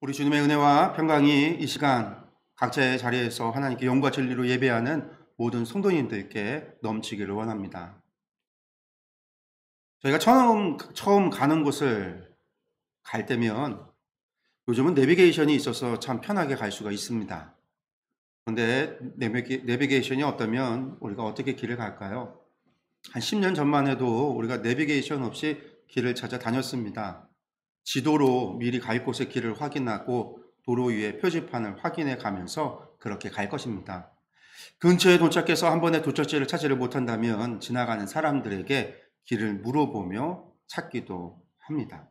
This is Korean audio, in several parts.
우리 주님의 은혜와 평강이 이 시간 각자의 자리에서 하나님께 영과 진리로 예배하는 모든 성도님들께 넘치기를 원합니다. 저희가 처음 가는 곳을 갈 때면 요즘은 내비게이션이 있어서 참 편하게 갈 수가 있습니다. 그런데 내비게이션이 없다면 우리가 어떻게 길을 갈까요? 한 10년 전만 해도 우리가 내비게이션 없이 길을 찾아 다녔습니다. 지도로 미리 갈 곳의 길을 확인하고 도로 위에 표지판을 확인해 가면서 그렇게 갈 것입니다. 근처에 도착해서 한 번에 도착지를 찾지를 못한다면 지나가는 사람들에게 길을 물어보며 찾기도 합니다.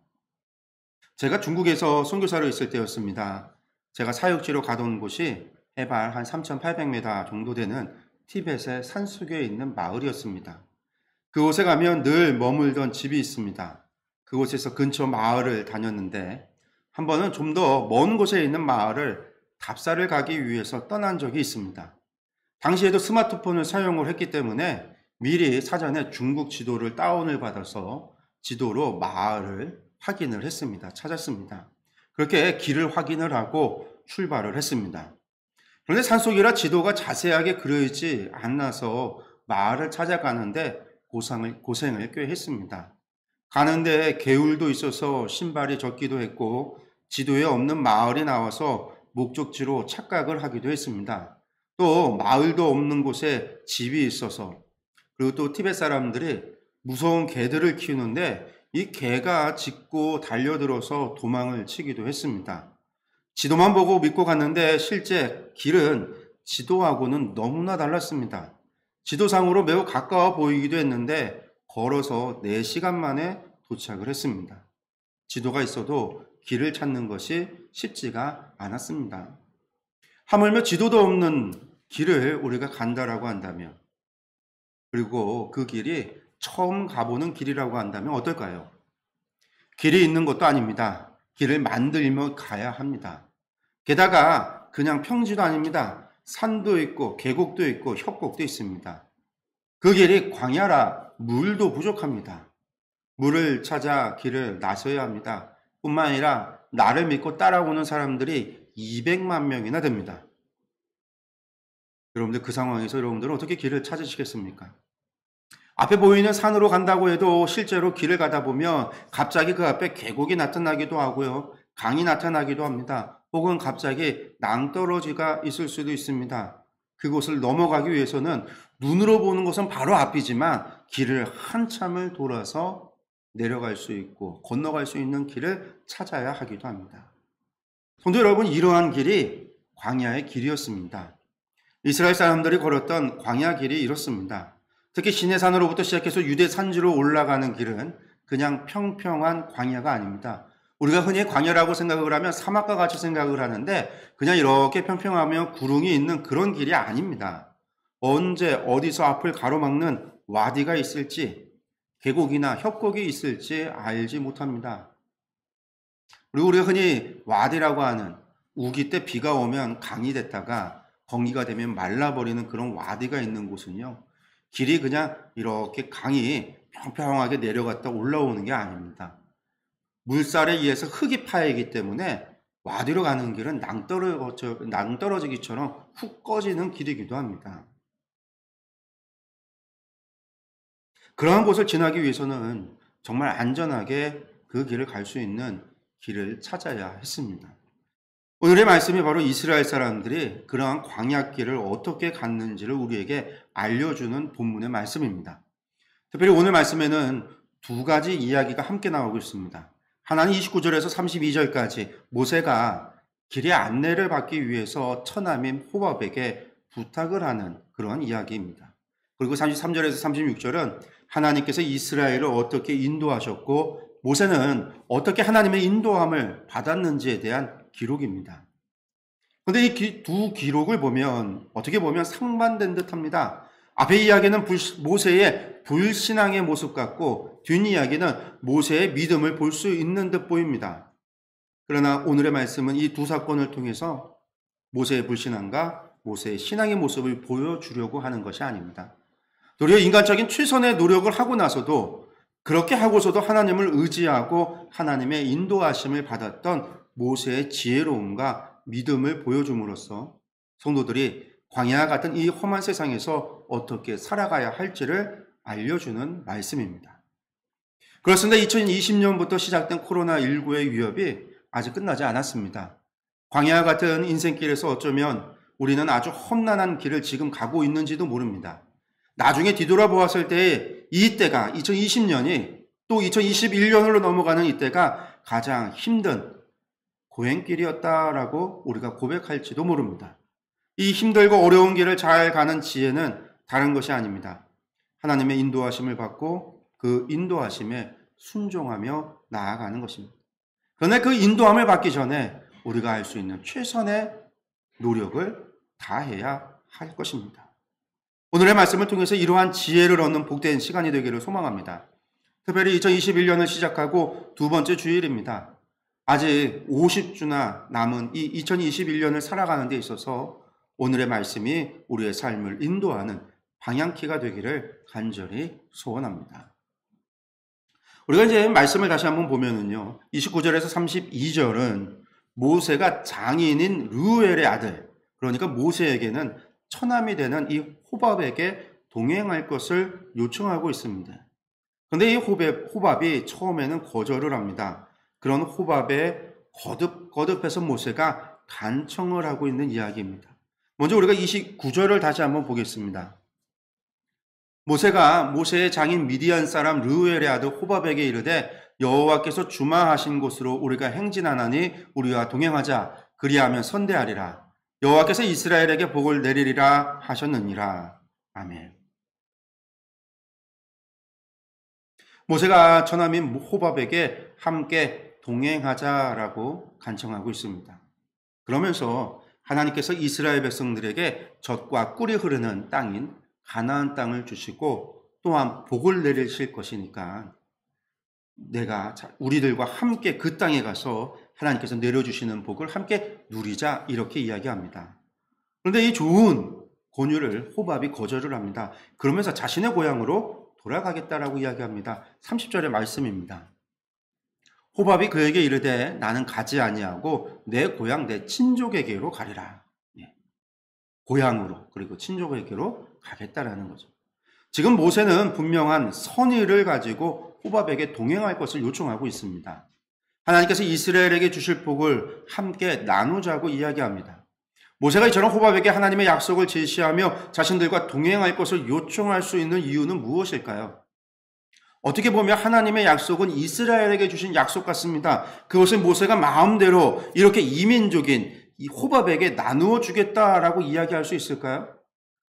제가 중국에서 선교사로 있을 때였습니다. 제가 사역지로 가던 곳이 해발 한 3,800m 정도 되는 티벳의 산속에 있는 마을이었습니다. 그곳에 가면 늘 머물던 집이 있습니다. 그곳에서 근처 마을을 다녔는데 한 번은 좀 더 먼 곳에 있는 마을을 답사를 가기 위해서 떠난 적이 있습니다. 당시에도 스마트폰을 사용을 했기 때문에 미리 사전에 중국 지도를 다운을 받아서 지도로 마을을 확인을 했습니다. 찾았습니다. 그렇게 길을 확인을 하고 출발을 했습니다. 그런데 산속이라 지도가 자세하게 그려있지 않아서 마을을 찾아가는데 고생을 꽤 했습니다. 가는데 개울도 있어서 신발이 젖기도 했고 지도에 없는 마을이 나와서 목적지로 착각을 하기도 했습니다. 또 마을도 없는 곳에 집이 있어서, 그리고 또 티벳 사람들이 무서운 개들을 키우는데 이 개가 짖고 달려들어서 도망을 치기도 했습니다. 지도만 보고 믿고 갔는데 실제 길은 지도하고는 너무나 달랐습니다. 지도상으로 매우 가까워 보이기도 했는데 걸어서 4시간 만에 도착을 했습니다. 지도가 있어도 길을 찾는 것이 쉽지가 않았습니다. 하물며 지도도 없는 길을 우리가 간다라고 한다면, 그리고 그 길이 처음 가보는 길이라고 한다면 어떨까요? 길이 있는 것도 아닙니다. 길을 만들며 가야 합니다. 게다가 그냥 평지도 아닙니다. 산도 있고 계곡도 있고 협곡도 있습니다. 그 길이 광야라 물도 부족합니다. 물을 찾아 길을 나서야 합니다. 뿐만 아니라 나를 믿고 따라오는 사람들이 200만 명이나 됩니다. 여러분들 그 상황에서 여러분들은 어떻게 길을 찾으시겠습니까? 앞에 보이는 산으로 간다고 해도 실제로 길을 가다 보면 갑자기 그 앞에 계곡이 나타나기도 하고요. 강이 나타나기도 합니다. 혹은 갑자기 낭떠러지가 있을 수도 있습니다. 그곳을 넘어가기 위해서는 눈으로 보는 것은 바로 앞이지만 길을 한참을 돌아서 내려갈 수 있고 건너갈 수 있는 길을 찾아야 하기도 합니다. 성도 여러분, 이러한 길이 광야의 길이었습니다. 이스라엘 사람들이 걸었던 광야 길이 이렇습니다. 특히 시내산으로부터 시작해서 유대 산지로 올라가는 길은 그냥 평평한 광야가 아닙니다. 우리가 흔히 광야라고 생각을 하면 사막과 같이 생각을 하는데 그냥 이렇게 평평하며 구릉이 있는 그런 길이 아닙니다. 언제 어디서 앞을 가로막는 와디가 있을지, 계곡이나 협곡이 있을지 알지 못합니다. 그리고 우리가 흔히 와디라고 하는 우기 때 비가 오면 강이 됐다가 건기가 되면 말라버리는 그런 와디가 있는 곳은요, 길이 그냥 이렇게 강이 평평하게 내려갔다 올라오는 게 아닙니다. 물살에 의해서 흙이 파이기 때문에 와디로 가는 길은 낭떠러지기처럼 훅 꺼지는 길이기도 합니다. 그러한 곳을 지나기 위해서는 정말 안전하게 그 길을 갈 수 있는 길을 찾아야 했습니다. 오늘의 말씀이 바로 이스라엘 사람들이 그러한 광야길을 어떻게 갔는지를 우리에게 알려주는 본문의 말씀입니다. 특별히 오늘 말씀에는 2가지 이야기가 함께 나오고 있습니다. 하나는 29절에서 32절까지 모세가 길의 안내를 받기 위해서 처남인 호밥에게 부탁을 하는 그런 이야기입니다. 그리고 33절에서 36절은 하나님께서 이스라엘을 어떻게 인도하셨고 모세는 어떻게 하나님의 인도함을 받았는지에 대한 기록입니다. 그런데 이 두 기록을 보면 어떻게 보면 상반된 듯합니다. 앞의 이야기는 모세의 불신앙의 모습 같고 뒷이야기는 모세의 믿음을 볼 수 있는 듯 보입니다. 그러나 오늘의 말씀은 이 두 사건을 통해서 모세의 불신앙과 모세의 신앙의 모습을 보여주려고 하는 것이 아닙니다. 도리어 인간적인 최선의 노력을 하고 나서도 그렇게 하고서도 하나님을 의지하고 하나님의 인도하심을 받았던 모세의 지혜로움과 믿음을 보여줌으로써 성도들이 광야 같은 이 험한 세상에서 어떻게 살아가야 할지를 알려주는 말씀입니다. 그렇습니다. 2020년부터 시작된 코로나19의 위협이 아직 끝나지 않았습니다. 광야 같은 인생길에서 어쩌면 우리는 아주 험난한 길을 지금 가고 있는지도 모릅니다. 나중에 뒤돌아보았을 때 이때가 2020년이 또 2021년으로 넘어가는 이때가 가장 힘든 고행길이었다라고 우리가 고백할지도 모릅니다. 이 힘들고 어려운 길을 잘 가는 지혜는 다른 것이 아닙니다. 하나님의 인도하심을 받고 그 인도하심에 순종하며 나아가는 것입니다. 그런데 그 인도함을 받기 전에 우리가 할 수 있는 최선의 노력을 다해야 할 것입니다. 오늘의 말씀을 통해서 이러한 지혜를 얻는 복된 시간이 되기를 소망합니다. 특별히 2021년을 시작하고 두 번째 주일입니다. 아직 50주나 남은 이 2021년을 살아가는 데 있어서 오늘의 말씀이 우리의 삶을 인도하는 방향키가 되기를 간절히 소원합니다. 우리가 이제 말씀을 다시 한번 보면은요, 29절에서 32절은 모세가 장인인 르우엘의 아들, 그러니까 모세에게는 처남이 되는 이 호밥에게 동행할 것을 요청하고 있습니다. 그런데 이 호밥이 처음에는 거절을 합니다. 그런 호밥에 거듭해서 모세가 간청을 하고 있는 이야기입니다. 먼저 우리가 29절을 다시 한번 보겠습니다. 모세가 모세의 장인 미디안 사람 르우엘의 아들 호밥에게 이르되 여호와께서 주마하신 곳으로 우리가 행진하나니 우리와 동행하자. 그리하면 선대하리라. 여호와께서 이스라엘에게 복을 내리리라 하셨느니라. 아멘. 모세가 처남인 호밥에게 함께 동행하자라고 간청하고 있습니다. 그러면서 하나님께서 이스라엘 백성들에게 젖과 꿀이 흐르는 땅인 가나안 땅을 주시고 또한 복을 내리실 것이니까 내가 우리들과 함께 그 땅에 가서 하나님께서 내려주시는 복을 함께 누리자, 이렇게 이야기합니다. 그런데 이 좋은 권유를 호밥이 거절을 합니다. 그러면서 자신의 고향으로 돌아가겠다라고 이야기합니다. 30절의 말씀입니다. 호밥이 그에게 이르되 나는 가지 아니하고 내 고향 내 친족에게로 가리라. 고향으로, 그리고 친족에게로 가겠다라는 거죠. 지금 모세는 분명한 선의를 가지고 호밥에게 동행할 것을 요청하고 있습니다. 하나님께서 이스라엘에게 주실 복을 함께 나누자고 이야기합니다. 모세가 이처럼 호밥에게 하나님의 약속을 제시하며 자신들과 동행할 것을 요청할 수 있는 이유는 무엇일까요? 어떻게 보면 하나님의 약속은 이스라엘에게 주신 약속 같습니다. 그것을 모세가 마음대로 이렇게 이민족인 이 호밥에게 나누어 주겠다라고 이야기할 수 있을까요?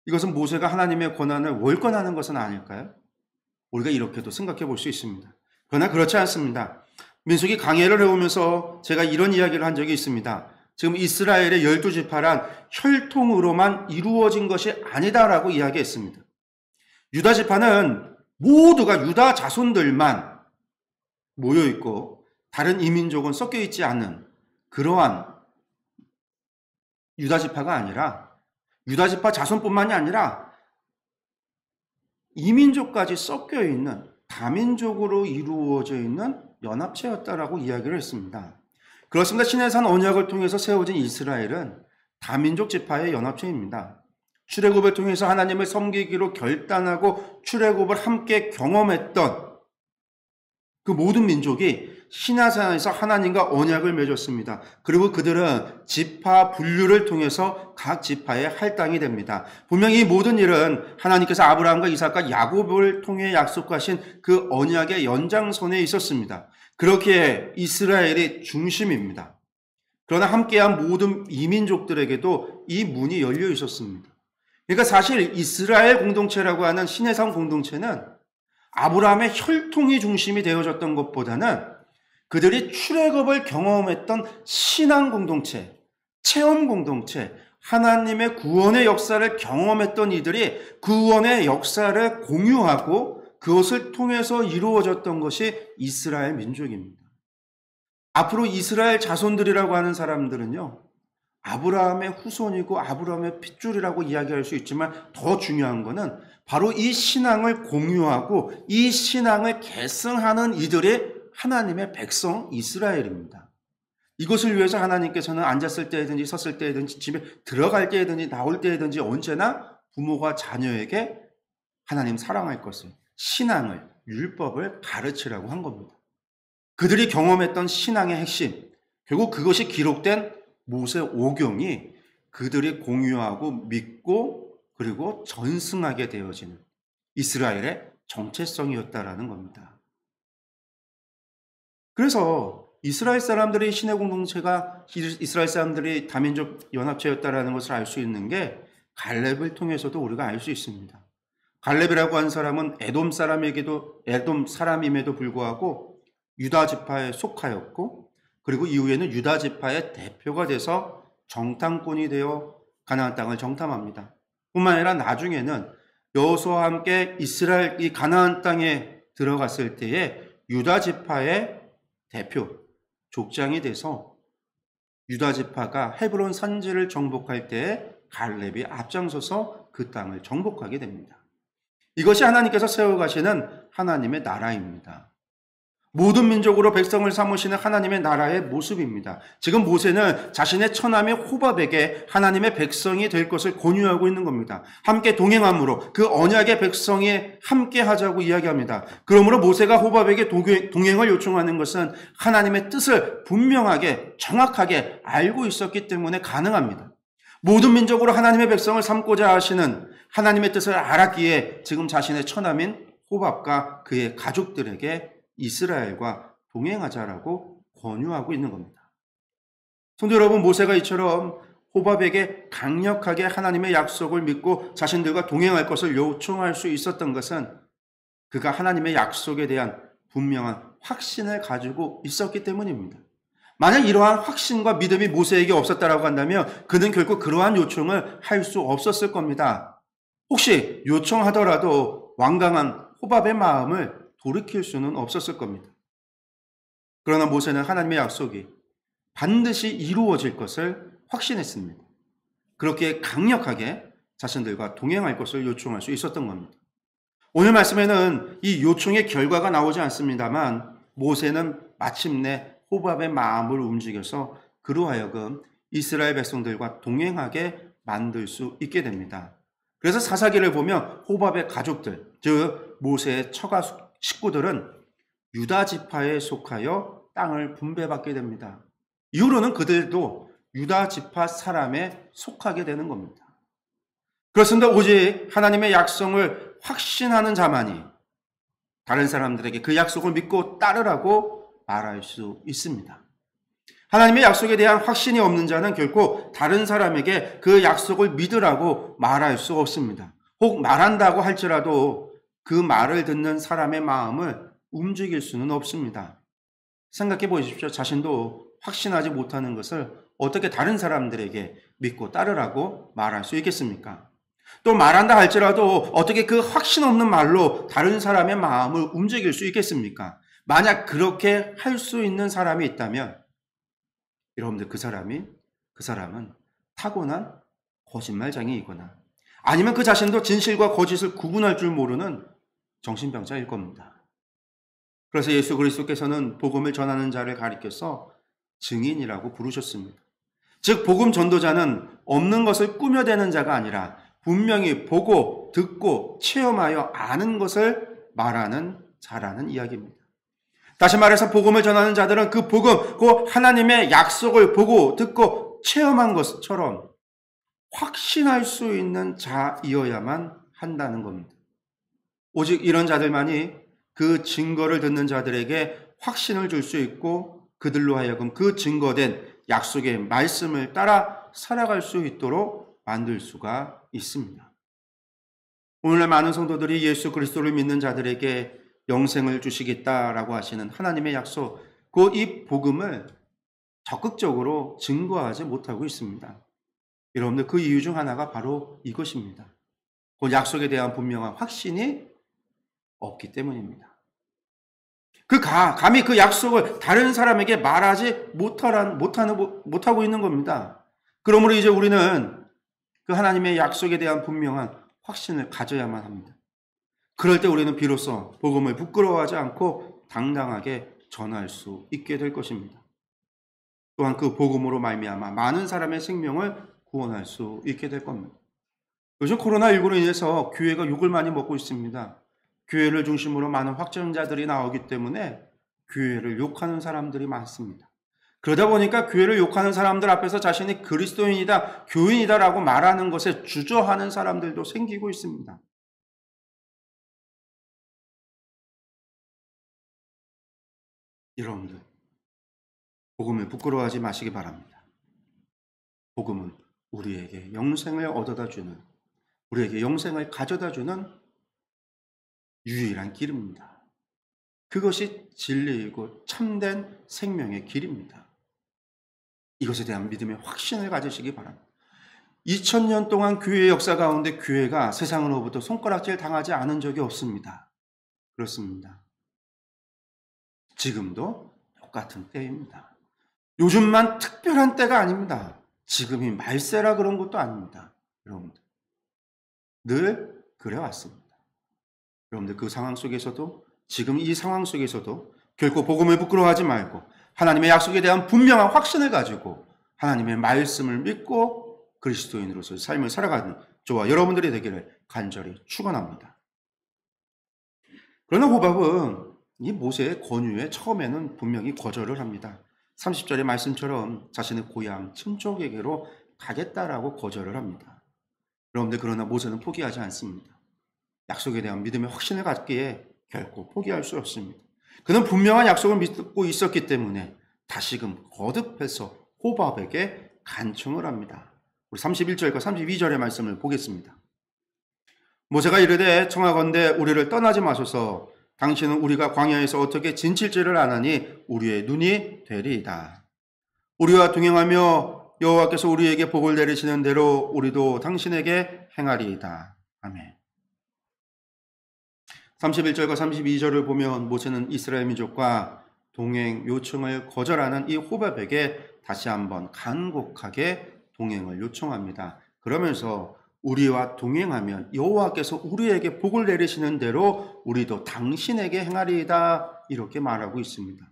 이것은 모세가 하나님의 권한을 월권하는 것은 아닐까요? 우리가 이렇게도 생각해 볼 수 있습니다. 그러나 그렇지 않습니다. 민수기 강해를 해오면서 제가 이런 이야기를 한 적이 있습니다. 지금 이스라엘의 12지파란 혈통으로만 이루어진 것이 아니다라고 이야기했습니다. 유다지파는 모두가 유다 자손들만 모여있고 다른 이민족은 섞여있지 않는 그러한 유다지파가 아니라 유다지파 자손뿐만이 아니라 이민족까지 섞여있는 다민족으로 이루어져 있는 연합체였다라고 이야기를 했습니다. 그렇습니다. 시내산 언약을 통해서 세워진 이스라엘은 다민족 지파의 연합체입니다. 출애굽을 통해서 하나님을 섬기기로 결단하고 출애굽을 함께 경험했던 그 모든 민족이 시내산에서 하나님과 언약을 맺었습니다. 그리고 그들은 지파 분류를 통해서 각 지파의 할당이 됩니다. 분명히 이 모든 일은 하나님께서 아브라함과 이삭과 야곱을 통해 약속하신 그 언약의 연장선에 있었습니다. 그렇기에 이스라엘이 중심입니다. 그러나 함께한 모든 이민족들에게도 이 문이 열려 있었습니다. 그러니까 사실 이스라엘 공동체라고 하는 시내산 공동체는 아브라함의 혈통이 중심이 되어졌던 것보다는 그들이 출애굽을 경험했던 신앙 공동체, 체험 공동체, 하나님의 구원의 역사를 경험했던 이들이 구원의 역사를 공유하고 그것을 통해서 이루어졌던 것이 이스라엘 민족입니다. 앞으로 이스라엘 자손들이라고 하는 사람들은요, 아브라함의 후손이고 아브라함의 핏줄이라고 이야기할 수 있지만 더 중요한 것은 바로 이 신앙을 공유하고 이 신앙을 계승하는 이들이 하나님의 백성 이스라엘입니다. 이것을 위해서 하나님께서는 앉았을 때든지 섰을 때든지 집에 들어갈 때든지 나올 때든지 언제나 부모가 자녀에게 하나님 사랑할 것을, 신앙을, 율법을 가르치라고 한 겁니다. 그들이 경험했던 신앙의 핵심, 결국 그것이 기록된 모세 오경이 그들이 공유하고 믿고 그리고 전승하게 되어지는 이스라엘의 정체성이었다라는 겁니다. 그래서 이스라엘 사람들의 신의 공동체가 이스라엘 사람들이 다민족 연합체였다라는 것을 알 수 있는 게 갈렙을 통해서도 우리가 알 수 있습니다. 갈렙이라고 한 사람은 에돔 사람임에도 불구하고 유다 지파에 속하였고, 그리고 이후에는 유다 지파의 대표가 돼서 정탐꾼이 되어 가나안 땅을 정탐합니다. 뿐만 아니라 나중에는 여호수아와 함께 이스라엘 이 가나안 땅에 들어갔을 때에 유다 지파의 대표, 족장이 돼서 유다 지파가 헤브론 산지를 정복할 때에 갈렙이 앞장서서 그 땅을 정복하게 됩니다. 이것이 하나님께서 세워가시는 하나님의 나라입니다. 모든 민족으로 백성을 삼으시는 하나님의 나라의 모습입니다. 지금 모세는 자신의 처남인 호밥에게 하나님의 백성이 될 것을 권유하고 있는 겁니다. 함께 동행함으로 그 언약의 백성이 함께 하자고 이야기합니다. 그러므로 모세가 호밥에게 동행을 요청하는 것은 하나님의 뜻을 분명하게 정확하게 알고 있었기 때문에 가능합니다. 모든 민족으로 하나님의 백성을 삼고자 하시는 하나님의 뜻을 알았기에 지금 자신의 처남인 호밥과 그의 가족들에게 이스라엘과 동행하자라고 권유하고 있는 겁니다. 성도 여러분, 모세가 이처럼 호밥에게 강력하게 하나님의 약속을 믿고 자신들과 동행할 것을 요청할 수 있었던 것은 그가 하나님의 약속에 대한 분명한 확신을 가지고 있었기 때문입니다. 만약 이러한 확신과 믿음이 모세에게 없었다라고 한다면 그는 결국 그러한 요청을 할 수 없었을 겁니다. 혹시 요청하더라도 완강한 호밥의 마음을 돌이킬 수는 없었을 겁니다. 그러나 모세는 하나님의 약속이 반드시 이루어질 것을 확신했습니다. 그렇게 강력하게 자신들과 동행할 것을 요청할 수 있었던 겁니다. 오늘 말씀에는 이 요청의 결과가 나오지 않습니다만 모세는 마침내 호밥의 마음을 움직여서 그로 하여금 이스라엘 백성들과 동행하게 만들 수 있게 됩니다. 그래서 사사기를 보면 호밥의 가족들, 즉 모세의 처가 식구들은 유다 지파에 속하여 땅을 분배받게 됩니다. 이후로는 그들도 유다 지파 사람에 속하게 되는 겁니다. 그렇습니다. 오직 하나님의 약속을 확신하는 자만이 다른 사람들에게 그 약속을 믿고 따르라고 말할 수 있습니다. 하나님의 약속에 대한 확신이 없는 자는 결코 다른 사람에게 그 약속을 믿으라고 말할 수 없습니다. 혹 말한다고 할지라도 그 말을 듣는 사람의 마음을 움직일 수는 없습니다. 생각해 보십시오. 자신도 확신하지 못하는 것을 어떻게 다른 사람들에게 믿고 따르라고 말할 수 있겠습니까? 또 말한다 할지라도 어떻게 그 확신 없는 말로 다른 사람의 마음을 움직일 수 있겠습니까? 만약 그렇게 할 수 있는 사람이 있다면 여러분들 그 사람은 타고난 거짓말장애이거나 아니면 그 자신도 진실과 거짓을 구분할 줄 모르는 정신병자일 겁니다. 그래서 예수 그리스도께서는 복음을 전하는 자를 가리켜서 증인이라고 부르셨습니다. 즉 복음 전도자는 없는 것을 꾸며대는 자가 아니라 분명히 보고 듣고 체험하여 아는 것을 말하는 자라는 이야기입니다. 다시 말해서 복음을 전하는 자들은 그 복음, 그 하나님의 약속을 보고 듣고 체험한 것처럼 확신할 수 있는 자이어야만 한다는 겁니다. 오직 이런 자들만이 그 증거를 듣는 자들에게 확신을 줄 수 있고 그들로 하여금 그 증거된 약속의 말씀을 따라 살아갈 수 있도록 만들 수가 있습니다. 오늘날 많은 성도들이 예수 그리스도를 믿는 자들에게 영생을 주시겠다라고 하시는 하나님의 약속, 곧 이 복음을 적극적으로 증거하지 못하고 있습니다. 여러분들 그 이유 중 하나가 바로 이것입니다. 그 약속에 대한 분명한 확신이 없기 때문입니다. 감히 그 약속을 다른 사람에게 말하지 못하고 있는 겁니다. 그러므로 이제 우리는 그 하나님의 약속에 대한 분명한 확신을 가져야만 합니다. 그럴 때 우리는 비로소 복음을 부끄러워하지 않고 당당하게 전할 수 있게 될 것입니다. 또한 그 복음으로 말미암아 많은 사람의 생명을 구원할 수 있게 될 겁니다. 요즘 코로나19로 인해서 교회가 욕을 많이 먹고 있습니다. 교회를 중심으로 많은 확진자들이 나오기 때문에 교회를 욕하는 사람들이 많습니다. 그러다 보니까 교회를 욕하는 사람들 앞에서 자신이 그리스도인이다, 교인이다라고 말하는 것에 주저하는 사람들도 생기고 있습니다. 여러분들, 복음을 부끄러워하지 마시기 바랍니다. 복음은 우리에게 영생을 얻어다 주는, 우리에게 영생을 가져다 주는 유일한 길입니다. 그것이 진리이고 참된 생명의 길입니다. 이것에 대한 믿음의 확신을 가지시기 바랍니다. 2000년 동안 교회의 역사 가운데 교회가 세상으로부터 손가락질 당하지 않은 적이 없습니다. 그렇습니다. 지금도 똑같은 때입니다. 요즘만 특별한 때가 아닙니다. 지금이 말세라 그런 것도 아닙니다. 여러분들, 늘 그래왔습니다. 여러분들, 그 상황 속에서도, 지금 이 상황 속에서도 결코 복음을 부끄러워하지 말고 하나님의 약속에 대한 분명한 확신을 가지고 하나님의 말씀을 믿고 그리스도인으로서의 삶을 살아가는 저와 여러분들이 되기를 간절히 축원합니다. 그러나 호밥은 이 모세의 권유에 처음에는 분명히 거절을 합니다. 30절의 말씀처럼 자신의 고향 친족에게로 가겠다라고 거절을 합니다. 여러분들, 그러나 모세는 포기하지 않습니다. 약속에 대한 믿음의 확신을 갖기에 결코 포기할 수 없습니다. 그는 분명한 약속을 믿고 있었기 때문에 다시금 거듭해서 호밥에게 간청을 합니다. 우리 31절과 32절의 말씀을 보겠습니다. 모세가 이르되 청하건대 우리를 떠나지 마소서. 당신은 우리가 광야에서 어떻게 진칠지를 아나니 우리의 눈이 되리이다. 우리와 동행하며 여호와께서 우리에게 복을 내리시는 대로 우리도 당신에게 행하리이다. 아멘. 31절과 32절을 보면 모세는 이스라엘 민족과 동행 요청을 거절하는 이 호밥에게 다시 한번 간곡하게 동행을 요청합니다. 그러면서 우리와 동행하면 여호와께서 우리에게 복을 내리시는 대로 우리도 당신에게 행하리이다, 이렇게 말하고 있습니다.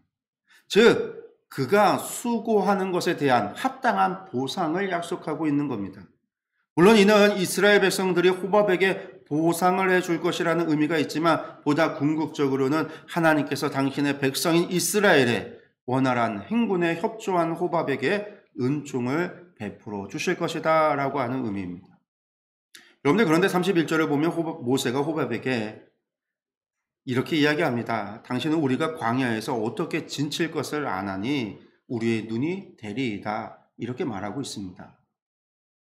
즉, 그가 수고하는 것에 대한 합당한 보상을 약속하고 있는 겁니다. 물론 이는 이스라엘 백성들이 호밥에게 보상을 해줄 것이라는 의미가 있지만 보다 궁극적으로는 하나님께서 당신의 백성인 이스라엘의 원활한 행군에 협조한 호밥에게 은총을 베풀어 주실 것이다 라고 하는 의미입니다. 여러분들, 그런데 31절을 보면 모세가 호밥에게 이렇게 이야기합니다. 당신은 우리가 광야에서 어떻게 진칠 것을 아나니 우리의 눈이 되리이다, 이렇게 말하고 있습니다.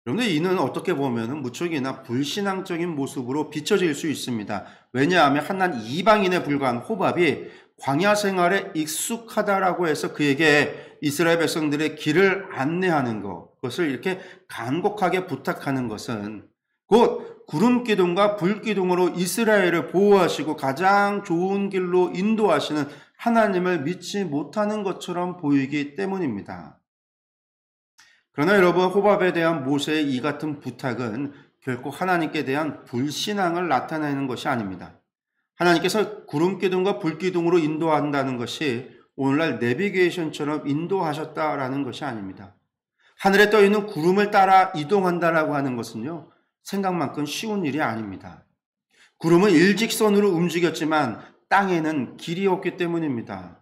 여러분들, 이는 어떻게 보면 무척이나 불신앙적인 모습으로 비춰질 수 있습니다. 왜냐하면 한낱 이방인에 불과한 호밥이 광야 생활에 익숙하다라고 해서 그에게 이스라엘 백성들의 길을 안내하는 것, 그것을 이렇게 간곡하게 부탁하는 것은 곧 구름기둥과 불기둥으로 이스라엘을 보호하시고 가장 좋은 길로 인도하시는 하나님을 믿지 못하는 것처럼 보이기 때문입니다. 그러나 여러분, 호밥에 대한 모세의 이 같은 부탁은 결코 하나님께 대한 불신앙을 나타내는 것이 아닙니다. 하나님께서 구름기둥과 불기둥으로 인도한다는 것이 오늘날 내비게이션처럼 인도하셨다라는 것이 아닙니다. 하늘에 떠있는 구름을 따라 이동한다라고 하는 것은요, 생각만큼 쉬운 일이 아닙니다. 구름은 일직선으로 움직였지만 땅에는 길이 없기 때문입니다.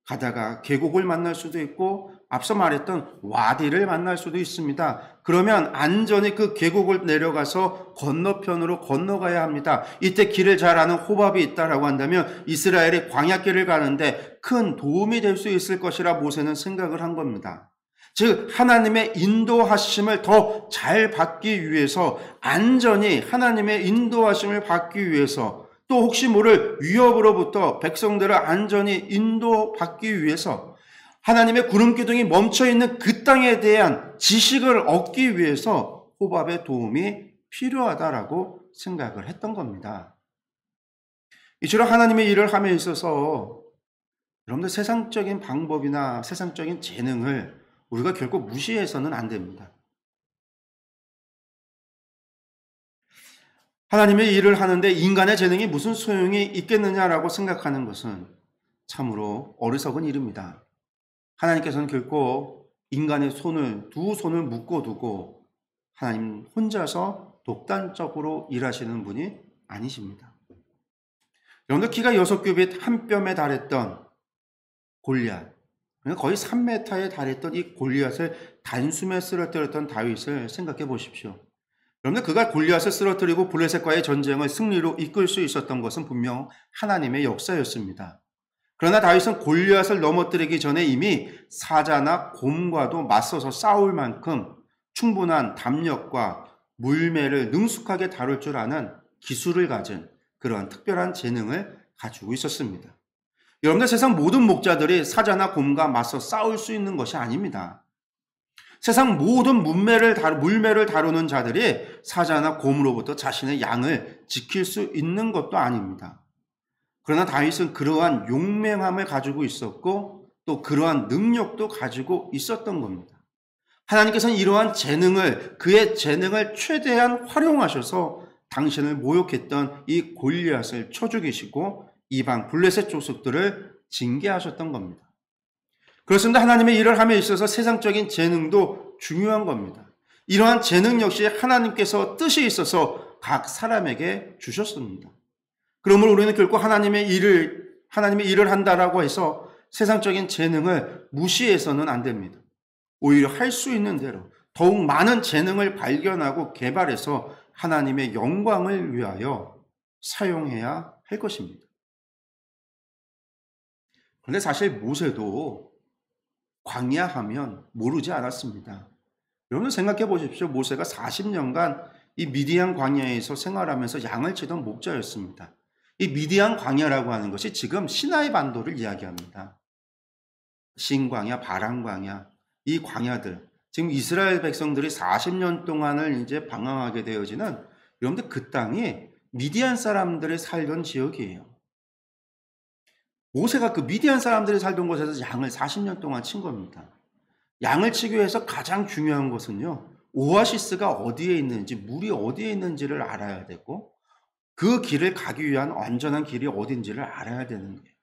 가다가 계곡을 만날 수도 있고 앞서 말했던 와디를 만날 수도 있습니다. 그러면 안전히 그 계곡을 내려가서 건너편으로 건너가야 합니다. 이때 길을 잘 아는 호밥이 있다라고 한다면 이스라엘이 광야길을 가는데 큰 도움이 될 수 있을 것이라 모세는 생각을 한 겁니다. 즉, 하나님의 인도하심을 더 잘 받기 위해서, 안전히 하나님의 인도하심을 받기 위해서, 또 혹시 모를 위협으로부터 백성들을 안전히 인도받기 위해서 하나님의 구름기둥이 멈춰있는 그 땅에 대한 지식을 얻기 위해서 호밥의 도움이 필요하다라고 생각을 했던 겁니다. 이처럼 하나님의 일을 함에 있어서 여러분들, 세상적인 방법이나 세상적인 재능을 우리가 결코 무시해서는 안 됩니다. 하나님의 일을 하는데 인간의 재능이 무슨 소용이 있겠느냐라고 생각하는 것은 참으로 어리석은 일입니다. 하나님께서는 결코 인간의 두 손을 묶어두고 하나님 혼자서 독단적으로 일하시는 분이 아니십니다. 여러분들 키가 6규빗 한 뼘에 달했던 골리앗, 거의 3m에 달했던 이 골리앗을 단숨에 쓰러뜨렸던 다윗을 생각해 보십시오. 여러분들 그가 골리앗을 쓰러뜨리고 블레셋과의 전쟁을 승리로 이끌 수 있었던 것은 분명 하나님의 역사였습니다. 그러나 다윗은 골리앗을 넘어뜨리기 전에 이미 사자나 곰과도 맞서서 싸울 만큼 충분한 담력과 물매를 능숙하게 다룰 줄 아는 기술을 가진 그러한 특별한 재능을 가지고 있었습니다. 여러분들 세상 모든 목자들이 사자나 곰과 맞서 싸울 수 있는 것이 아닙니다. 세상 모든 물매를 다루는 자들이 사자나 곰으로부터 자신의 양을 지킬 수 있는 것도 아닙니다. 그러나 다윗은 그러한 용맹함을 가지고 있었고 또 그러한 능력도 가지고 있었던 겁니다. 하나님께서는 이러한 그의 재능을 최대한 활용하셔서 당신을 모욕했던 이 골리앗을 쳐 죽이시고 이방 블레셋 족속들을 징계하셨던 겁니다. 그렇습니다. 하나님의 일을 함에 있어서 세상적인 재능도 중요한 겁니다. 이러한 재능 역시 하나님께서 뜻이 있어서 각 사람에게 주셨습니다. 그러므로 우리는 결코 하나님의 일을 한다라고 해서 세상적인 재능을 무시해서는 안 됩니다. 오히려 할 수 있는 대로 더욱 많은 재능을 발견하고 개발해서 하나님의 영광을 위하여 사용해야 할 것입니다. 그런데 사실 모세도 광야하면 모르지 않았습니다. 여러분 생각해 보십시오. 모세가 40년간 이 미디안 광야에서 생활하면서 양을 치던 목자였습니다. 이 미디안 광야라고 하는 것이 지금 시나이 반도를 이야기합니다. 신광야, 바람광야, 이 광야들, 지금 이스라엘 백성들이 40년 동안을 이제 방황하게 되어지는, 여러분들 그 땅이 미디안 사람들이 살던 지역이에요. 모세가 그 미디안 사람들이 살던 곳에서 양을 40년 동안 친 겁니다. 양을 치기 위해서 가장 중요한 것은요, 오아시스가 어디에 있는지, 물이 어디에 있는지를 알아야 되고, 그 길을 가기 위한 안전한 길이 어딘지를 알아야 되는 거예요.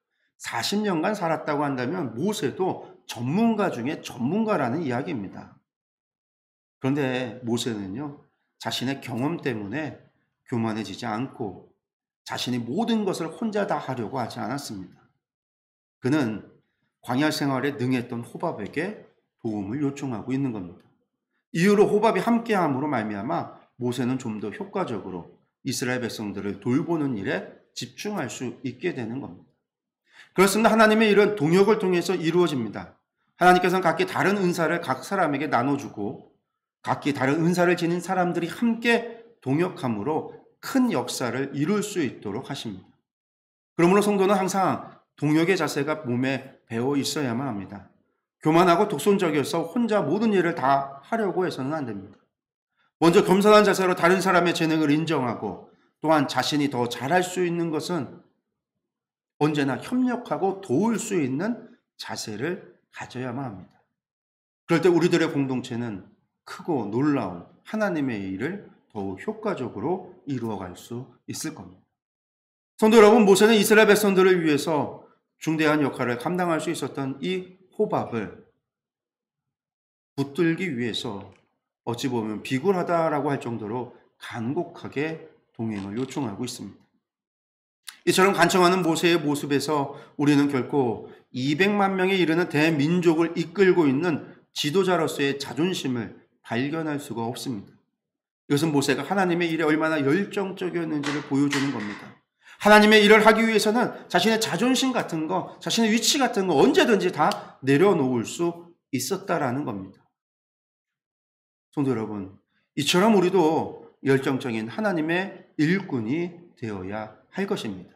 40년간 살았다고 한다면 모세도 전문가 중에 전문가라는 이야기입니다. 그런데 모세는요, 자신의 경험 때문에 교만해지지 않고 자신이 모든 것을 혼자 다 하려고 하지 않았습니다. 그는 광야 생활에 능했던 호밥에게 도움을 요청하고 있는 겁니다. 이후로 호밥이 함께함으로 말미암아 모세는 좀 더 효과적으로 이스라엘 백성들을 돌보는 일에 집중할 수 있게 되는 겁니다. 그렇습니다. 하나님의 일은 동역을 통해서 이루어집니다. 하나님께서는 각기 다른 은사를 각 사람에게 나눠주고 각기 다른 은사를 지닌 사람들이 함께 동역함으로 큰 역사를 이룰 수 있도록 하십니다. 그러므로 성도는 항상 동역의 자세가 몸에 배어 있어야만 합니다. 교만하고 독선적이어서 혼자 모든 일을 다 하려고 해서는 안 됩니다. 먼저 겸손한 자세로 다른 사람의 재능을 인정하고 또한 자신이 더 잘할 수 있는 것은 언제나 협력하고 도울 수 있는 자세를 가져야만 합니다. 그럴 때 우리들의 공동체는 크고 놀라운 하나님의 일을 더욱 효과적으로 이루어갈 수 있을 겁니다. 성도 여러분, 모세는 이스라엘 백성들을 위해서 중대한 역할을 감당할 수 있었던 이 호밥을 붙들기 위해서 어찌 보면 비굴하다라고 할 정도로 간곡하게 동행을 요청하고 있습니다. 이처럼 간청하는 모세의 모습에서 우리는 결코 200만 명에 이르는 대민족을 이끌고 있는 지도자로서의 자존심을 발견할 수가 없습니다. 이것은 모세가 하나님의 일에 얼마나 열정적이었는지를 보여주는 겁니다. 하나님의 일을 하기 위해서는 자신의 자존심 같은 거, 자신의 위치 같은 거 언제든지 다 내려놓을 수 있었다라는 겁니다. 성도 여러분, 이처럼 우리도 열정적인 하나님의 일꾼이 되어야 할 것입니다.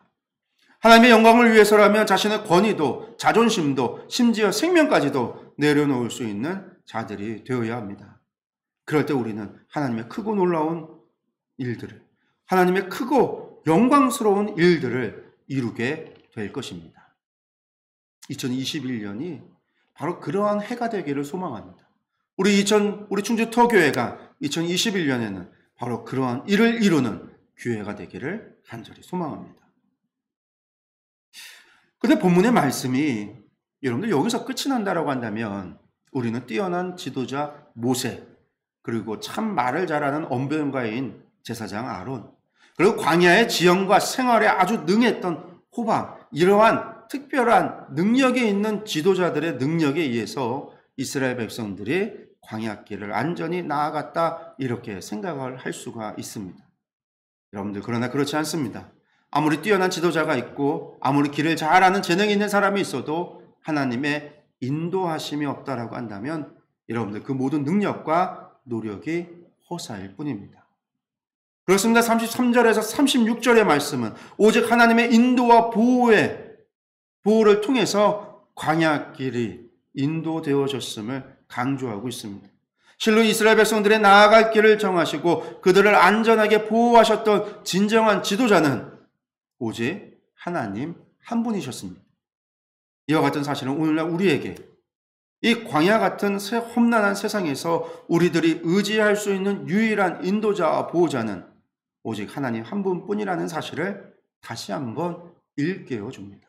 하나님의 영광을 위해서라면 자신의 권위도, 자존심도, 심지어 생명까지도 내려놓을 수 있는 자들이 되어야 합니다. 그럴 때 우리는 하나님의 크고 놀라운 일들을, 하나님의 크고 영광스러운 일들을 이루게 될 것입니다. 2021년이 바로 그러한 해가 되기를 소망합니다. 우리 충주 터교회가 2021년에는 바로 그러한 일을 이루는 교회가 되기를 간절히 소망합니다. 근데 본문의 말씀이 여러분들 여기서 끝이 난다라고 한다면 우리는 뛰어난 지도자 모세, 그리고 참 말을 잘하는 언변가인 제사장 아론, 그리고 광야의 지형과 생활에 아주 능했던 호박, 이러한 특별한 능력이 있는 지도자들의 능력에 의해서 이스라엘 백성들이 광야길을 안전히 나아갔다, 이렇게 생각을 할 수가 있습니다. 여러분들, 그러나 그렇지 않습니다. 아무리 뛰어난 지도자가 있고 아무리 길을 잘 아는 재능이 있는 사람이 있어도 하나님의 인도하심이 없다라고 한다면 여러분들 그 모든 능력과 노력이 허사일 뿐입니다. 그렇습니다. 33절에서 36절의 말씀은 오직 하나님의 인도와 보호를 통해서 광야길이 인도되어졌음을 강조하고 있습니다. 실로 이스라엘 백성들의 나아갈 길을 정하시고 그들을 안전하게 보호하셨던 진정한 지도자는 오직 하나님 한 분이셨습니다. 이와 같은 사실은 오늘날 우리에게 이 광야 같은 험난한 세상에서 우리들이 의지할 수 있는 유일한 인도자와 보호자는 오직 하나님 한 분뿐이라는 사실을 다시 한번 일깨워 줍니다.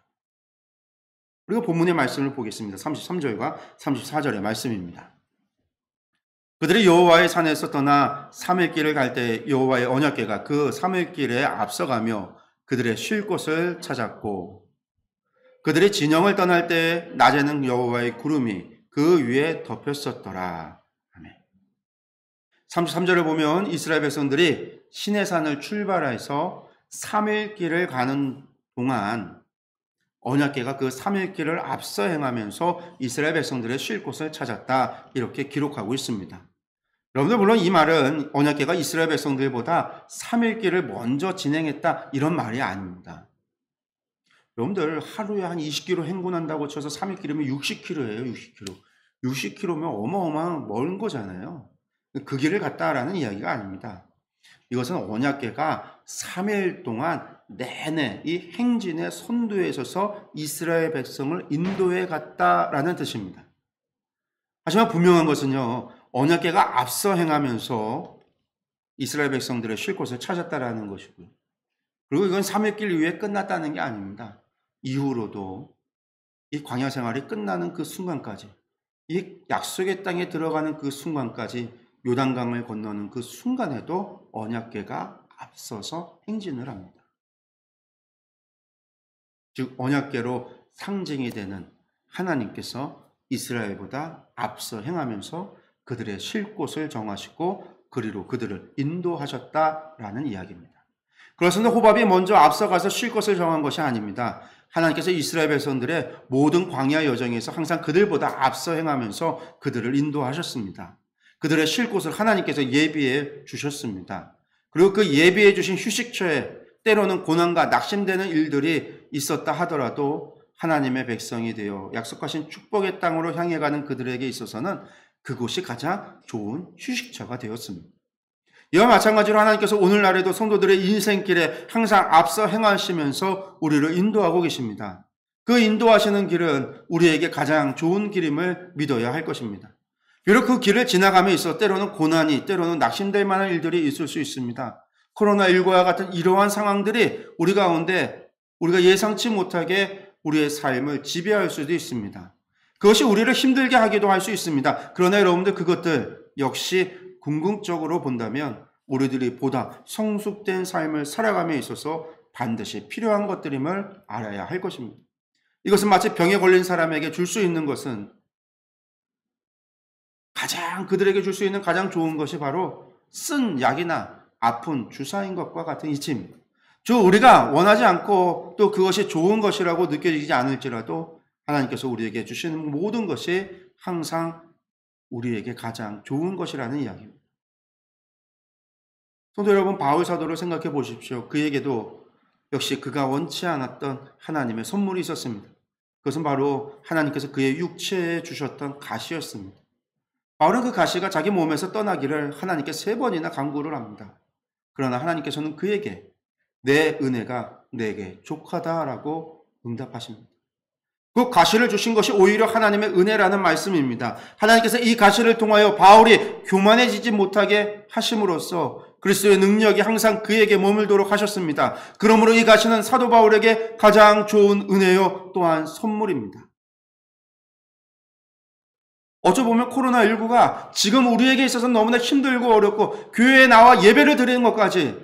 그리고 본문의 말씀을 보겠습니다. 33절과 34절의 말씀입니다. 그들이 여호와의 산에서 떠나 3일 길을 갈 때 여호와의 언약궤가 그 3일 길에 앞서가며 그들의 쉴 곳을 찾았고, 그들이 진영을 떠날 때 낮에는 여호와의 구름이 그 위에 덮였었더라. 아멘. 33절을 보면 이스라엘 백성들이 시내산을 출발해서 3일 길을 가는 동안 언약궤가 그 3일 길을 앞서 행하면서 이스라엘 백성들의 쉴 곳을 찾았다, 이렇게 기록하고 있습니다. 여러분들, 물론 이 말은 언약궤가 이스라엘 백성들보다 3일 길을 먼저 진행했다, 이런 말이 아닙니다. 여러분들, 하루에 한 20km 행군한다고 쳐서 3일 길이면 60km예요. 60km면 어마어마한 먼 거잖아요. 그 길을 갔다라는 이야기가 아닙니다. 이것은 언약궤가 3일 동안 내내 이 행진의 선두에 서서 이스라엘 백성을 인도해 갔다라는 뜻입니다. 하지만 분명한 것은요, 언약궤가 앞서 행하면서 이스라엘 백성들의 쉴 곳을 찾았다라는 것이고요. 그리고 이건 3일 길 이후에 끝났다는 게 아닙니다. 이후로도 이 광야 생활이 끝나는 그 순간까지, 이 약속의 땅에 들어가는 그 순간까지, 요단강을 건너는 그 순간에도 언약궤가 앞서서 행진을 합니다. 즉 언약궤로 상징이 되는 하나님께서 이스라엘보다 앞서 행하면서 그들의 쉴 곳을 정하시고 그리로 그들을 인도하셨다라는 이야기입니다. 그렇습니다. 호밥이 먼저 앞서가서 쉴 곳을 정한 것이 아닙니다. 하나님께서 이스라엘 백성들의 모든 광야 여정에서 항상 그들보다 앞서 행하면서 그들을 인도하셨습니다. 그들의 쉴 곳을 하나님께서 예비해 주셨습니다. 그리고 그 예비해 주신 휴식처에 때로는 고난과 낙심되는 일들이 있었다 하더라도 하나님의 백성이 되어 약속하신 축복의 땅으로 향해 가는 그들에게 있어서는 그곳이 가장 좋은 휴식처가 되었습니다. 이와 마찬가지로 하나님께서 오늘날에도 성도들의 인생길에 항상 앞서 행하시면서 우리를 인도하고 계십니다. 그 인도하시는 길은 우리에게 가장 좋은 길임을 믿어야 할 것입니다. 비록 그 길을 지나감에 있어 때로는 고난이, 때로는 낙심될 만한 일들이 있을 수 있습니다. 코로나19와 같은 이러한 상황들이 우리 가운데 우리가 예상치 못하게 우리의 삶을 지배할 수도 있습니다. 그것이 우리를 힘들게 하기도 할 수 있습니다. 그러나 여러분들, 그것들 역시 궁극적으로 본다면 우리들이 보다 성숙된 삶을 살아감에 있어서 반드시 필요한 것들임을 알아야 할 것입니다. 이것은 마치 병에 걸린 사람에게 줄 수 있는 것은 그들에게 줄 수 있는 가장 좋은 것이 바로 쓴 약이나 아픈 주사인 것과 같은 이치입니다. 우리가 원하지 않고 또 그것이 좋은 것이라고 느껴지지 않을지라도 하나님께서 우리에게 주시는 모든 것이 항상 우리에게 가장 좋은 것이라는 이야기입니다. 성도 여러분, 바울 사도를 생각해 보십시오. 그에게도 역시 그가 원치 않았던 하나님의 선물이 있었습니다. 그것은 바로 하나님께서 그의 육체에 주셨던 가시였습니다. 바울은 그 가시가 자기 몸에서 떠나기를 하나님께 3번이나 간구를 합니다. 그러나 하나님께서는 그에게 내 은혜가 내게 족하다라고 응답하십니다. 그 가시를 주신 것이 오히려 하나님의 은혜라는 말씀입니다. 하나님께서 이 가시를 통하여 바울이 교만해지지 못하게 하심으로써 그리스도의 능력이 항상 그에게 머물도록 하셨습니다. 그러므로 이 가시는 사도 바울에게 가장 좋은 은혜요 또한 선물입니다. 어쩌 보면 코로나19가 지금 우리에게 있어서 너무나 힘들고 어렵고 교회에 나와 예배를 드리는 것까지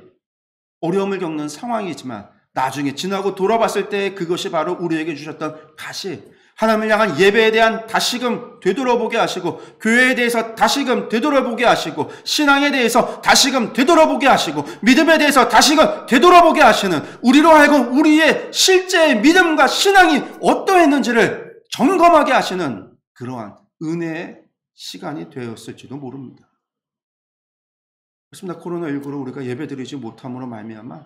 어려움을 겪는 상황이지만 나중에 지나고 돌아봤을 때 그것이 바로 우리에게 주셨던 다시 하나님을 향한 예배에 대한 다시금 되돌아보게 하시고 교회에 대해서 다시금 되돌아보게 하시고 신앙에 대해서 다시금 되돌아보게 하시고 믿음에 대해서 다시금 되돌아보게 하시는 우리로 하여금 우리의 실제 믿음과 신앙이 어떠했는지를 점검하게 하시는 그러한 은혜의 시간이 되었을지도 모릅니다. 그렇습니다. 코로나19로 우리가 예배드리지 못함으로 말미암아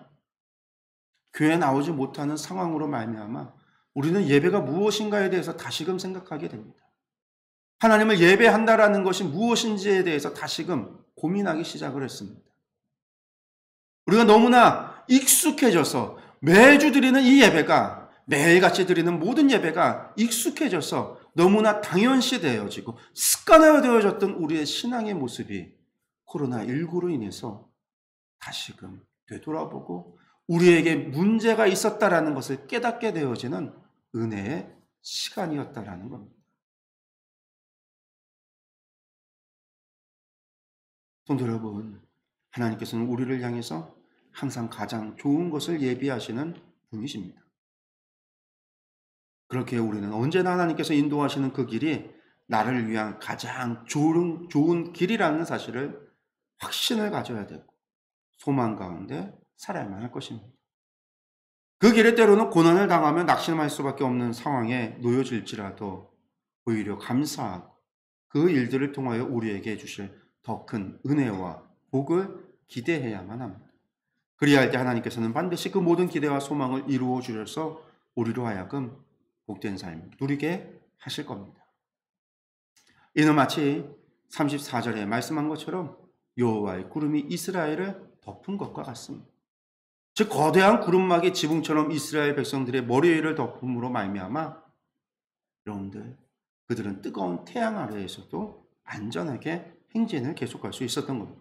교회에 나오지 못하는 상황으로 말미암아 우리는 예배가 무엇인가에 대해서 다시금 생각하게 됩니다. 하나님을 예배한다라는 것이 무엇인지에 대해서 다시금 고민하기 시작을 했습니다. 우리가 너무나 익숙해져서 매주 드리는 이 예배가 매일같이 드리는 모든 예배가 익숙해져서 너무나 당연시 되어지고 습관화되어졌던 우리의 신앙의 모습이 코로나19로 인해서 다시금 되돌아보고 우리에게 문제가 있었다라는 것을 깨닫게 되어지는 은혜의 시간이었다라는 겁니다. 성도 여러분, 하나님께서는 우리를 향해서 항상 가장 좋은 것을 예비하시는 분이십니다. 그렇게 우리는 언제나 하나님께서 인도하시는 그 길이 나를 위한 가장 좋은 길이라는 사실을 확신을 가져야 되고 소망 가운데 살아야만 할 것입니다. 그 길에 때로는 고난을 당하며 낙심할 수밖에 없는 상황에 놓여질지라도 오히려 감사하고 그 일들을 통하여 우리에게 주실 더 큰 은혜와 복을 기대해야만 합니다. 그리할 때 하나님께서는 반드시 그 모든 기대와 소망을 이루어 주셔서 우리로 하여금 복된 삶을 누리게 하실 겁니다. 이는 마치 34절에 말씀한 것처럼 여호와의 구름이 이스라엘을 덮은 것과 같습니다. 즉 거대한 구름막이 지붕처럼 이스라엘 백성들의 머리 위를 덮음으로 말미암아 여러분들 그들은 뜨거운 태양 아래에서도 안전하게 행진을 계속할 수 있었던 겁니다.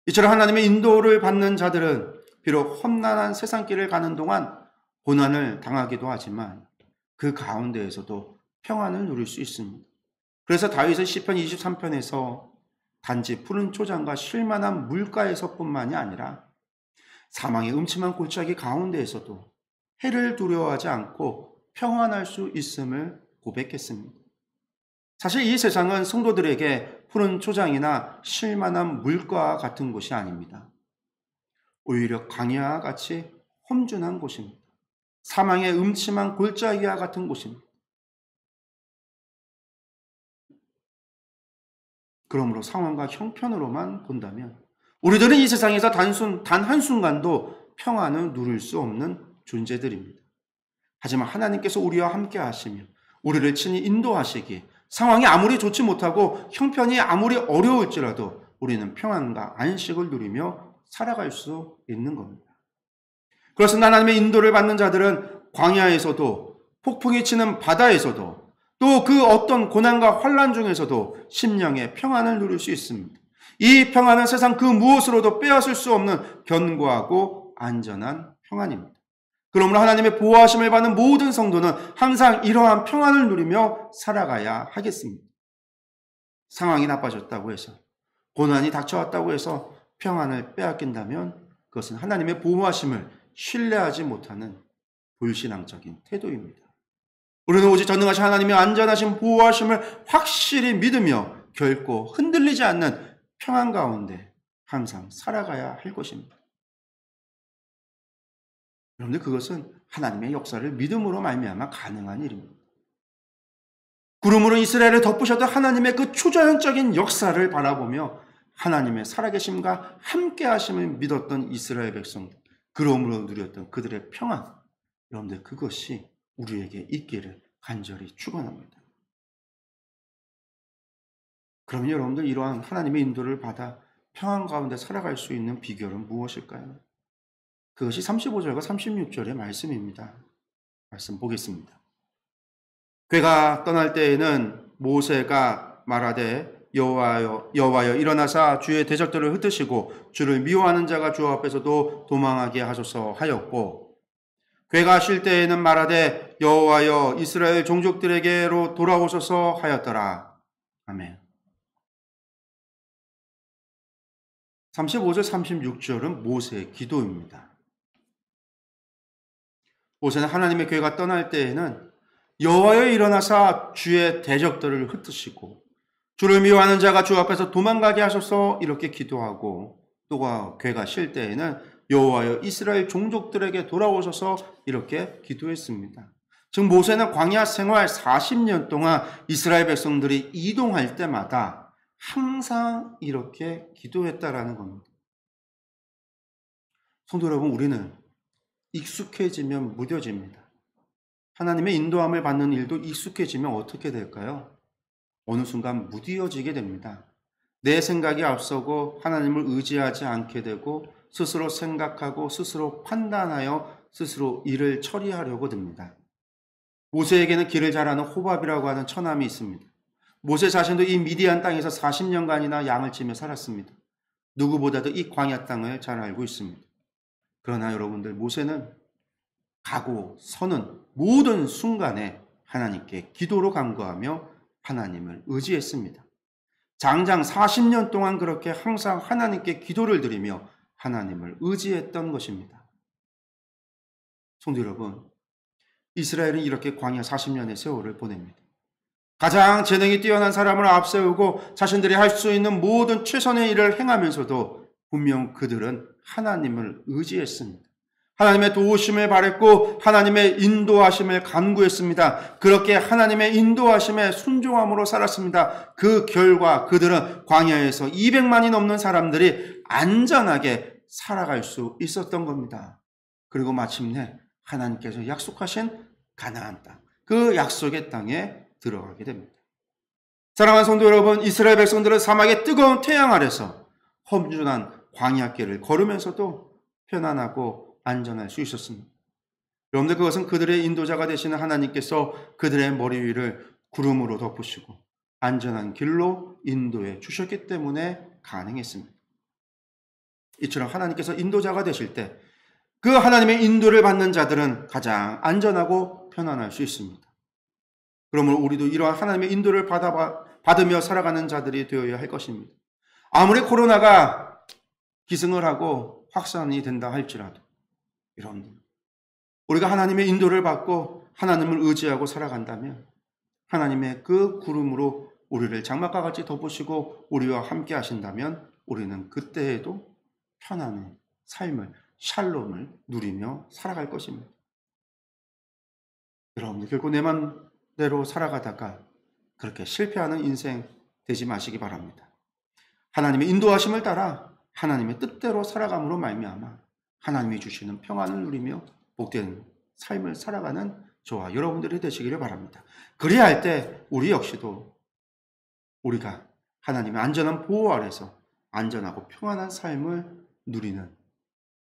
이처럼 하나님의 인도를 받는 자들은 비록 험난한 세상길을 가는 동안 고난을 당하기도 하지만 그 가운데에서도 평안을 누릴 수 있습니다. 그래서 다윗은 시편 23편에서 단지 푸른 초장과 쉴만한 물가에서뿐만이 아니라 사망의 음침한 골짜기 가운데에서도 해를 두려워하지 않고 평안할 수 있음을 고백했습니다. 사실 이 세상은 성도들에게 푸른 초장이나 쉴만한 물가와 같은 곳이 아닙니다. 오히려 광야와 같이 험준한 곳입니다. 사망의 음침한 골짜기와 같은 곳입니다. 그러므로 상황과 형편으로만 본다면 우리들은 이 세상에서 단 한순간도 평안을 누릴 수 없는 존재들입니다. 하지만 하나님께서 우리와 함께 하시며 우리를 친히 인도하시기에 상황이 아무리 좋지 못하고 형편이 아무리 어려울지라도 우리는 평안과 안식을 누리며 살아갈 수 있는 겁니다. 그렇습니다. 하나님의 인도를 받는 자들은 광야에서도 폭풍이 치는 바다에서도 또 그 어떤 고난과 환난 중에서도 심령의 평안을 누릴 수 있습니다. 이 평안은 세상 그 무엇으로도 빼앗을 수 없는 견고하고 안전한 평안입니다. 그러므로 하나님의 보호하심을 받는 모든 성도는 항상 이러한 평안을 누리며 살아가야 하겠습니다. 상황이 나빠졌다고 해서 고난이 닥쳐왔다고 해서 평안을 빼앗긴다면 그것은 하나님의 보호하심을 신뢰하지 못하는 불신앙적인 태도입니다. 우리는 오직 전능하신 하나님의 안전하신 보호하심을 확실히 믿으며 결코 흔들리지 않는 평안 가운데 항상 살아가야 할 것입니다. 여러분들 그것은 하나님의 역사를 믿음으로 말미암아 가능한 일입니다. 구름으로 이스라엘을 덮으셨던 하나님의 그 초자연적인 역사를 바라보며 하나님의 살아계심과 함께하심을 믿었던 이스라엘 백성들, 그러므로 누렸던 그들의 평안, 여러분들 그것이 우리에게 있기를 간절히 축원합니다. 그럼 여러분들 이러한 하나님의 인도를 받아 평안 가운데 살아갈 수 있는 비결은 무엇일까요? 그것이 35절과 36절의 말씀입니다. 말씀 보겠습니다. 괴가 떠날 때에는 모세가 말하되 여호와여 일어나사 주의 대적들을 흩으시고 주를 미워하는 자가 주 앞에서도 도망하게 하소서 하였고 괴가 쉴 때에는 말하되 여호와여 이스라엘 종족들에게로 돌아오소서 하였더라. 아멘. 35절, 36절은 모세의 기도입니다. 모세는 하나님의 교회가 떠날 때에는 여호와여 일어나사 주의 대적들을 흩으시고 주를 미워하는 자가 주 앞에서 도망가게 하소서 이렇게 기도하고 또 괴가 쉴 때에는 여호와여 이스라엘 종족들에게 돌아오셔서 이렇게 기도했습니다. 즉 모세는 광야 생활 40년 동안 이스라엘 백성들이 이동할 때마다 항상 이렇게 기도했다라는 겁니다. 성도 여러분, 우리는 익숙해지면 무뎌집니다. 하나님의 인도함을 받는 일도 익숙해지면 어떻게 될까요? 어느 순간 무뎌지게 됩니다. 내 생각이 앞서고 하나님을 의지하지 않게 되고 스스로 생각하고 스스로 판단하여 스스로 일을 처리하려고 듭니다. 모세에게는 길을 잘 아는 호밥이라고 하는 처남이 있습니다. 모세 자신도 이 미디안 땅에서 40년간이나 양을 치며 살았습니다. 누구보다도 이 광야 땅을 잘 알고 있습니다. 그러나 여러분들, 모세는 가고 서는 모든 순간에 하나님께 기도로 간구하며 하나님을 의지했습니다. 장장 40년 동안 그렇게 항상 하나님께 기도를 드리며 하나님을 의지했던 것입니다. 성도 여러분, 이스라엘은 이렇게 광야 40년의 세월을 보냅니다. 가장 재능이 뛰어난 사람을 앞세우고 자신들이 할 수 있는 모든 최선의 일을 행하면서도 분명 그들은 하나님을 의지했습니다. 하나님의 도우심을 바랬고 하나님의 인도하심을 간구했습니다. 그렇게 하나님의 인도하심에 순종함으로 살았습니다. 그 결과 그들은 광야에서 200만이 넘는 사람들이 안전하게 살아갈 수 있었던 겁니다. 그리고 마침내 하나님께서 약속하신 가나안 땅, 그 약속의 땅에 들어가게 됩니다. 사랑하는 성도 여러분, 이스라엘 백성들은 사막의 뜨거운 태양 아래서 험준한 광야길을 걸으면서도 편안하고 안전할 수 있었습니다. 여러분들, 그것은 그들의 인도자가 되시는 하나님께서 그들의 머리 위를 구름으로 덮으시고 안전한 길로 인도해 주셨기 때문에 가능했습니다. 이처럼 하나님께서 인도자가 되실 때 그 하나님의 인도를 받는 자들은 가장 안전하고 편안할 수 있습니다. 그러므로 우리도 이러한 하나님의 인도를 받으며 살아가는 자들이 되어야 할 것입니다. 아무리 코로나가 기승을 하고 확산이 된다 할지라도 여러분들, 우리가 하나님의 인도를 받고 하나님을 의지하고 살아간다면 하나님의 그 구름으로 우리를 장막과 같이 덮으시고 우리와 함께 하신다면 우리는 그때에도 편안의 삶을, 샬롬을 누리며 살아갈 것입니다. 여러분들, 결국 내 맘대로 살아가다가 그렇게 실패하는 인생 되지 마시기 바랍니다. 하나님의 인도하심을 따라 하나님의 뜻대로 살아감으로 말미암아 하나님이 주시는 평안을 누리며 복된 삶을 살아가는 저와 여러분들이 되시기를 바랍니다. 그래야 할 때 우리 역시도 우리가 하나님의 안전한 보호 아래서 안전하고 평안한 삶을 누리는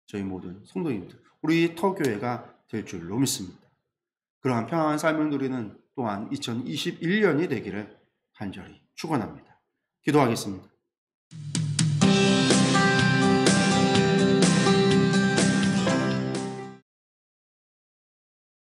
저희 모든 성도님들, 우리 터교회가 될 줄로 믿습니다. 그러한 평안한 삶을 누리는 또한 2021년이 되기를 간절히 축원합니다. 기도하겠습니다.